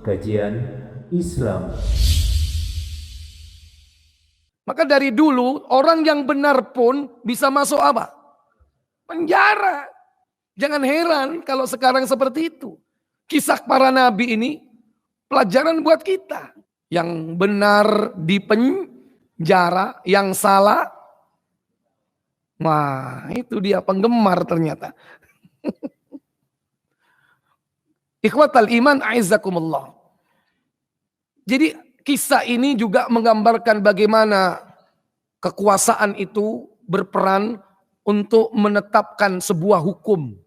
kajian Islam. Maka dari dulu orang yang benar pun bisa masuk apa? Penjara. Jangan heran kalau sekarang seperti itu. Kisah para nabi ini pelajaran buat kita. Yang benar di penjara, yang salah, wah itu dia penggemar ternyata. Ikhwatal iman a'izzakumullah. Jadi kisah ini juga menggambarkan bagaimana kekuasaan itu berperan untuk menetapkan sebuah hukum.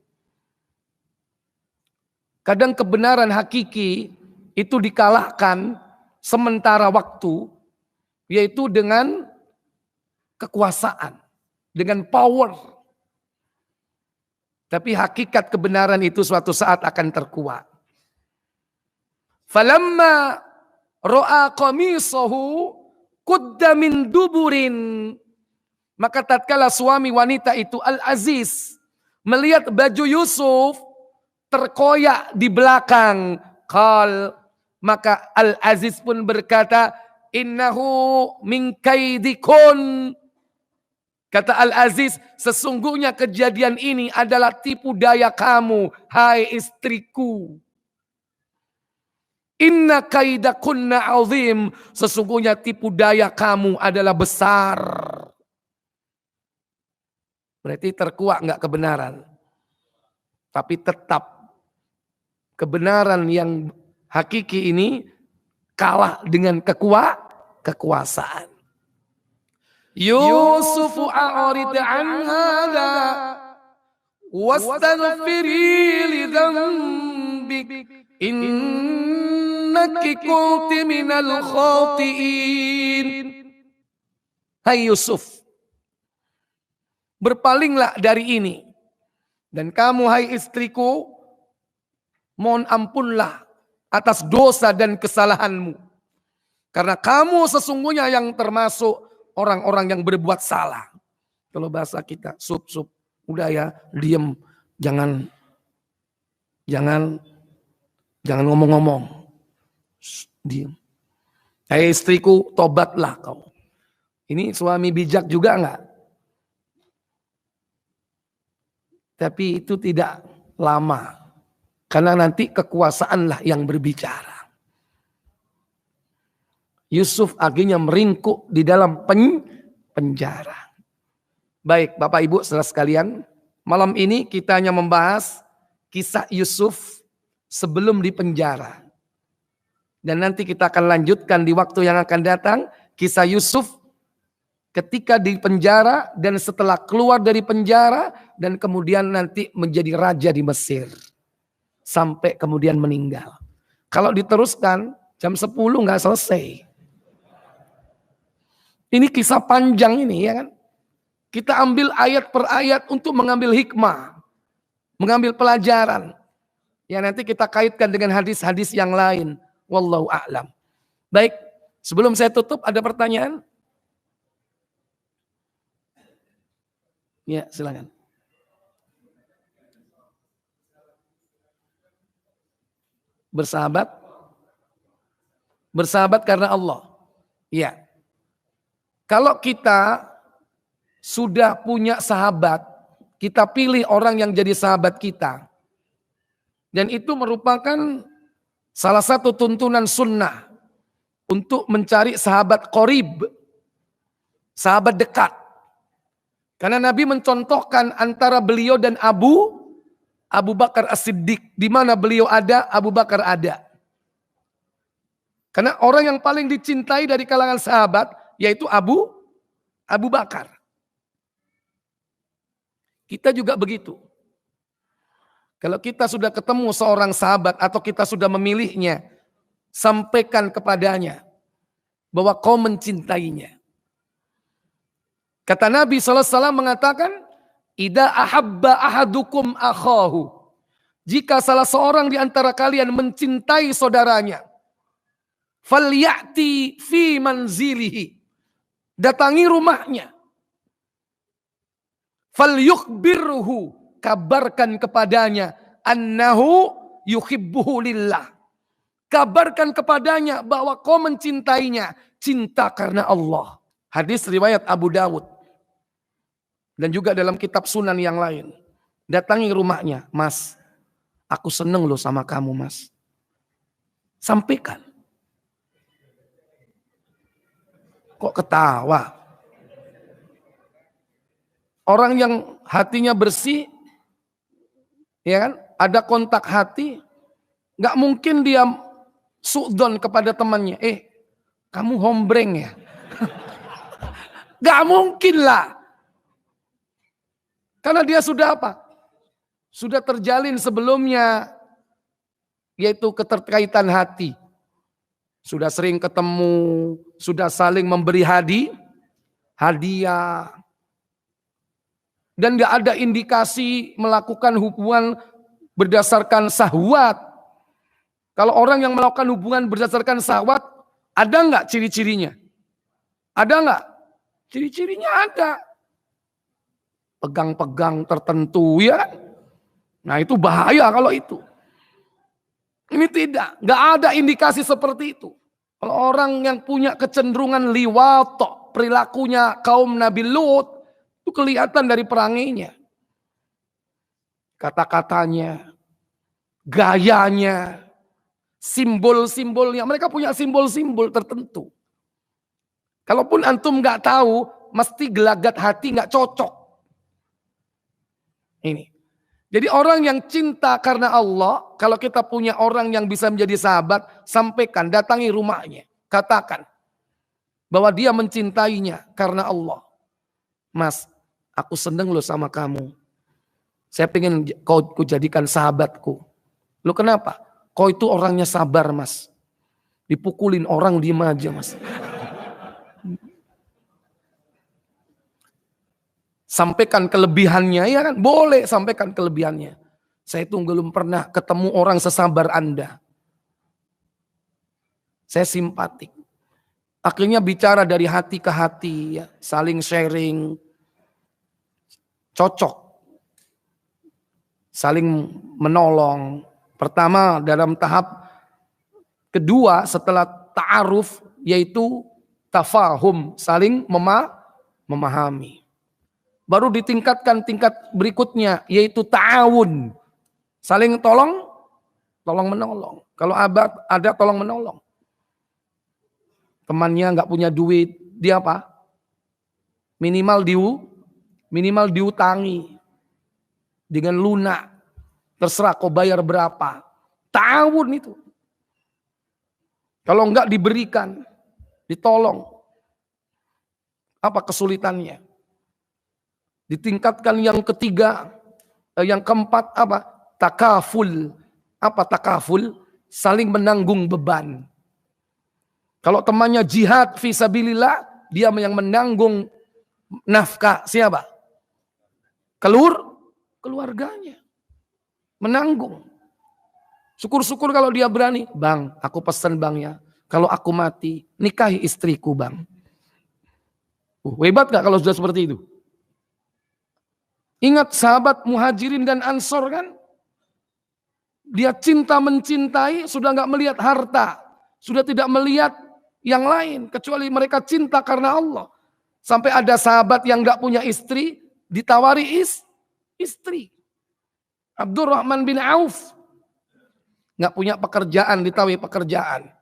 Kadang kebenaran hakiki itu dikalahkan sementara waktu, yaitu dengan kekuasaan, dengan power. Tapi hakikat kebenaran itu suatu saat akan terkuak. Falamma ra'a qamisahu qudda min duburin. Maka tatkala suami wanita itu Al-Aziz melihat baju Yusuf terkoyak di belakang, maka Al-Aziz pun berkata, innahu min kaidikun. Kata Al-Aziz, sesungguhnya kejadian ini adalah tipu daya kamu, hai istriku. Inna kaidakunna azim, sesungguhnya tipu daya kamu adalah besar. Berarti terkuak enggak kebenaran. Tapi tetap kebenaran yang hakiki ini kalah dengan kekuasaan. Yusufu a'rid an hadha wastaghfiri li dhanbik innaki kunti minal khati'in. Hai Yusuf, berpalinglah dari ini. Dan kamu hai istriku, mohon ampunlah atas dosa dan kesalahanmu. Karena kamu sesungguhnya yang termasuk orang-orang yang berbuat salah. Kalau bahasa kita, sup. Udah ya, diem. Jangan ngomong-ngomong. Diem. Hai istriku, tobatlah kau. Ini suami bijak juga enggak? Tapi itu tidak lama. Karena nanti kekuasaanlah yang berbicara. Yusuf akhirnya meringkuk di dalam penjara. Baik Bapak Ibu saudara sekalian. Malam ini kita hanya membahas kisah Yusuf sebelum di penjara. Dan nanti kita akan lanjutkan di waktu yang akan datang. Kisah Yusuf ketika di penjara dan setelah keluar dari penjara dan kemudian nanti menjadi raja di Mesir sampai kemudian meninggal. Kalau diteruskan jam 10 nggak selesai. Ini kisah panjang ini ya kan. Kita ambil ayat per ayat untuk mengambil hikmah, mengambil pelajaran. Ya nanti kita kaitkan dengan hadis-hadis yang lain. Wallahu a'lam. Baik, sebelum saya tutup ada pertanyaan? Ya, silakan. Bersahabat karena Allah. Ya. Kalau kita sudah punya sahabat, kita pilih orang yang jadi sahabat kita. Dan itu merupakan salah satu tuntunan sunnah untuk mencari sahabat qorib, sahabat dekat. Karena Nabi mencontohkan antara beliau dan Abu Bakar As-Siddiq. Di mana beliau ada, Abu Bakar ada. Karena orang yang paling dicintai dari kalangan sahabat, yaitu Abu Bakar. Kita juga begitu. Kalau kita sudah ketemu seorang sahabat atau kita sudah memilihnya, sampaikan kepadanya bahwa kau mencintainya. Kata Nabi SAW mengatakan, Ida ahabba ahadukum akhahu. Jika salah seorang di antara kalian mencintai saudaranya, falyati fi manzilihi. Datangi rumahnya. Falyukhbirhu. Kabarkan kepadanya. Annahu yuhibbuhu lillah. Kabarkan kepadanya bahwa kau mencintainya. Cinta karena Allah. Hadis riwayat Abu Dawud. Dan juga dalam kitab sunan yang lain. Datangi rumahnya. Mas, aku seneng loh sama kamu mas. Sampaikan. Kok ketawa? Orang yang hatinya bersih, ya kan, ada kontak hati, nggak mungkin dia su'dzon kepada temannya. Kamu hombreng ya? Nggak mungkin lah. Karena dia sudah apa? Sudah terjalin sebelumnya, yaitu keterkaitan hati. Sudah sering ketemu, sudah saling memberi hadiah. Dan gak ada indikasi melakukan hubungan berdasarkan syahwat. Kalau orang yang melakukan hubungan berdasarkan syahwat, ada nggak ciri-cirinya? Ada nggak? Ciri-cirinya ada. Pegang-pegang tertentu ya. Nah itu bahaya kalau itu. Ini tidak, nggak ada indikasi seperti itu. Kalau orang yang punya kecenderungan liwato, perilakunya kaum Nabi Lut, itu kelihatan dari perangainya. Kata-katanya, gayanya, simbol-simbolnya. Mereka punya simbol-simbol tertentu. Kalaupun antum nggak tahu, mesti gelagat hati nggak cocok. Ini. Jadi orang yang cinta karena Allah, kalau kita punya orang yang bisa menjadi sahabat, sampaikan, datangi rumahnya. Katakan bahwa dia mencintainya karena Allah. Mas, aku seneng loh sama kamu. Saya pengen kau jadikan sahabatku. Lo kenapa? Kau itu orangnya sabar mas. Dipukulin orang diem aja mas. Sampaikan kelebihannya, ya kan? Boleh sampaikan kelebihannya. Saya itu belum pernah ketemu orang sesabar Anda. Saya simpatik. Akhirnya bicara dari hati ke hati, ya. Saling sharing. Cocok. Saling menolong. Pertama dalam tahap kedua setelah ta'aruf, yaitu tafahum. Saling memahami. Baru ditingkatkan tingkat berikutnya, yaitu ta'awun. Saling tolong menolong. Kalau ada tolong menolong. Temannya nggak punya duit, dia apa? Minimal diutangi. Dengan lunak. Terserah kau bayar berapa. Ta'awun itu. Kalau nggak diberikan, ditolong. Apa kesulitannya? Ditingkatkan yang ketiga, yang keempat apa? Takaful. Apa takaful? Saling menanggung beban. Kalau temannya jihad fisabilillah, dia yang menanggung nafkah siapa? Keluarganya. Menanggung. Syukur-syukur kalau dia berani. Bang, aku pesan bang ya. Kalau aku mati, nikahi istriku bang. Hebat gak kalau sudah seperti itu? Ingat sahabat Muhajirin dan Ansor kan? Dia cinta mencintai, sudah nggak melihat harta. Sudah tidak melihat yang lain. Kecuali mereka cinta karena Allah. Sampai ada sahabat yang nggak punya istri, ditawari istri. Abdurrahman bin Auf. Nggak punya pekerjaan, ditawari pekerjaan.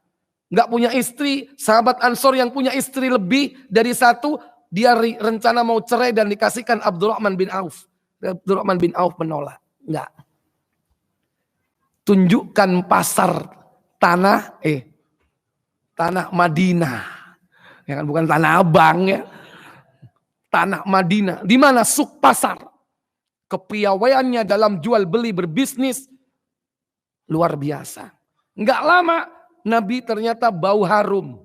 Nggak punya istri, sahabat Ansor yang punya istri lebih dari satu, dia rencana mau cerai dan dikasihkan Abdurrahman bin Auf. Abdurrahman bin Auf menolak. Enggak. Tunjukkan pasar tanah Madinah. Ya kan, bukan Tanah Abang ya. Tanah Madinah. Di mana suk pasar. Kepiawaiannya dalam jual beli berbisnis luar biasa. Enggak lama Nabi ternyata bau harum.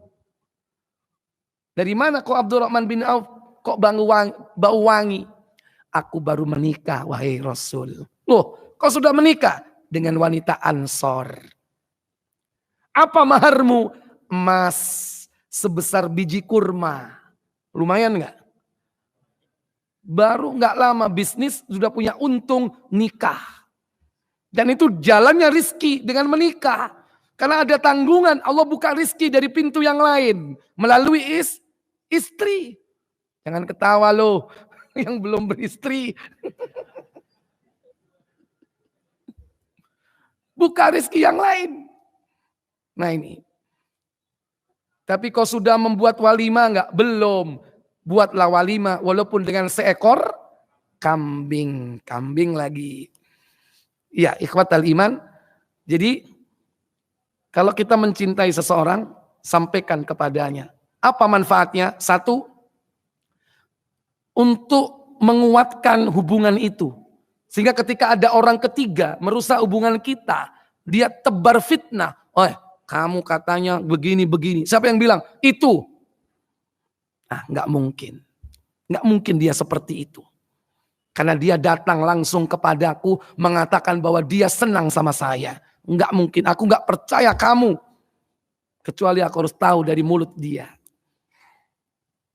Dari mana kok Abdurrahman bin Auf kok bau wangi? Aku baru menikah wahai Rasul. Loh, kau sudah menikah dengan wanita Ansor. Apa maharmu? Emas sebesar biji kurma. Lumayan enggak? Baru enggak lama bisnis sudah punya untung nikah. Dan itu jalannya rizki dengan menikah. Karena ada tanggungan, Allah buka rizki dari pintu yang lain. Melalui istri. Jangan ketawa loh, yang belum beristri. Buka rizki yang lain. Nah ini. Tapi kau sudah membuat walimah enggak? Belum. Buatlah walimah walaupun dengan seekor kambing. Kambing lagi. Ya, ikhwatal iman. Jadi kalau kita mencintai seseorang, sampaikan kepadanya. Apa manfaatnya? Satu, untuk menguatkan hubungan itu. Sehingga ketika ada orang ketiga merusak hubungan kita, dia tebar fitnah. Oh, kamu katanya begini-begini. Siapa yang bilang? Itu. Nah, nggak mungkin. Nggak mungkin dia seperti itu. Karena dia datang langsung kepadaku mengatakan bahwa dia senang sama saya. Nggak mungkin. Aku nggak percaya kamu. Kecuali aku harus tahu dari mulut dia.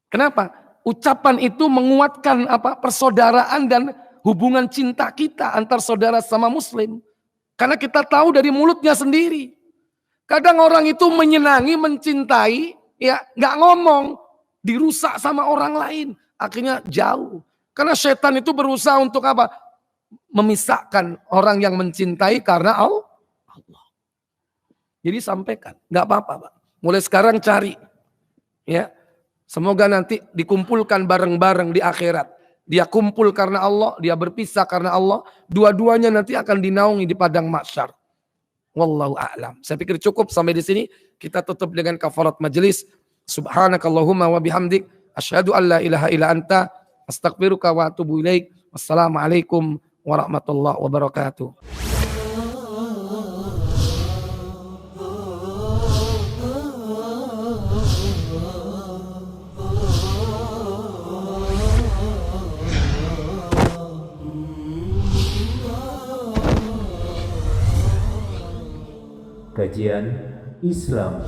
Kenapa? Ucapan itu menguatkan persaudaraan dan hubungan cinta kita antar saudara sama muslim. Karena kita tahu dari mulutnya sendiri. Kadang orang itu menyenangi, mencintai, ya nggak ngomong, dirusak sama orang lain. Akhirnya jauh. Karena setan itu berusaha untuk apa? Memisahkan orang yang mencintai karena Allah. Jadi sampaikan, nggak apa-apa, Pak. Mulai sekarang cari, ya. Semoga nanti dikumpulkan bareng-bareng di akhirat. Dia kumpul karena Allah, dia berpisah karena Allah. Dua-duanya nanti akan dinaungi di padang mahsyar. Wallahu a'lam. Saya pikir cukup sampai di sini. Kita tutup dengan kafarat majelis. Subhanakallahumma wa bihamdik. Asyhadu an la ilaha illa anta. Astaghfiruka wa atubu ilaik. Wassalamualaikum warahmatullahi wabarakatuh. Kajian Islam.